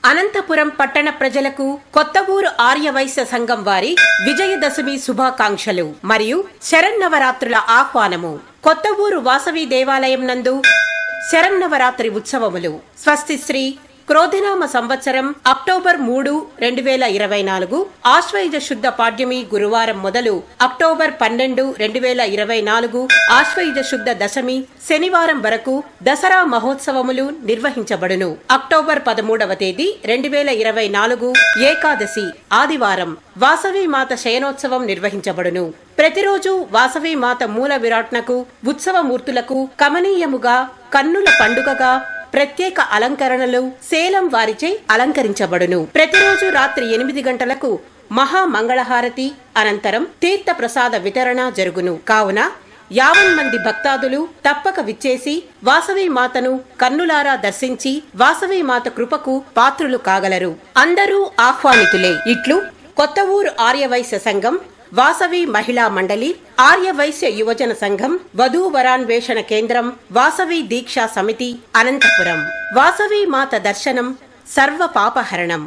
అనంతపురం పట్టణ ప్రజలకు కొత్త ఊరు ఆర్యవైశ్య సంఘం వారి విజయదశమి శుభాకాంక్షలు మరియు శరన్నవరాత్రుల ఆహ్వానము. కొత్త ఊరు వాసవి దేవాలయం నందు శరన్నవరాత్రి ఉత్సవములు. స్వస్తి శ్రీ క్రోధినామ సంవత్సరం అక్టోబర్ 3, 2024 ఆశ్వయుజ శుద్ధ పాడ్యమి గురువారం మొదలు అక్టోబర్ 12, 2024 ఆశ్వయుజ శుద్ధ దశమి శనివారం వరకు దసరా మహోత్సవములు నిర్వహించబడును. అక్టోబర్ 13వ తేదీ 2024 ఏకాదశి ఆదివారం వాసవి మాత శయనోత్సవం నిర్వహించబడును. ప్రతిరోజు వాసవి మాత మూల విరాట్నకు ఉత్సవమూర్తులకు కమనీయముగా కన్నుల పండుగగా ప్రత్యేక అలంకరణలు సేలం వారిచే అలంకరించబడును. ప్రతిరోజు రాత్రి 8 గంటలకు మహామంగళహారతి అనంతరం తీర్థ ప్రసాద వితరణ జరుగును. కావున 50 మంది భక్తాదులు తప్పక విచ్చేసి వాసవి మాతను కన్నులారా దర్శించి వాసవి మాత కృపకు పాత్రులు కాగలరు. అందరూ ఆహ్వానితులే. ఇట్లు కొత్త ఊరు ఆర్యవైశ్య సంఘం, వాసవి మహిళా మండలి, ఆర్యవైశ్య యువజన సంఘం, వధూవరాన్వేషణ కేంద్రం, వాసవి దీక్షా సమితి, అనంతపురం. వాసవి మాత దర్శనం సర్వ పాపహరణం.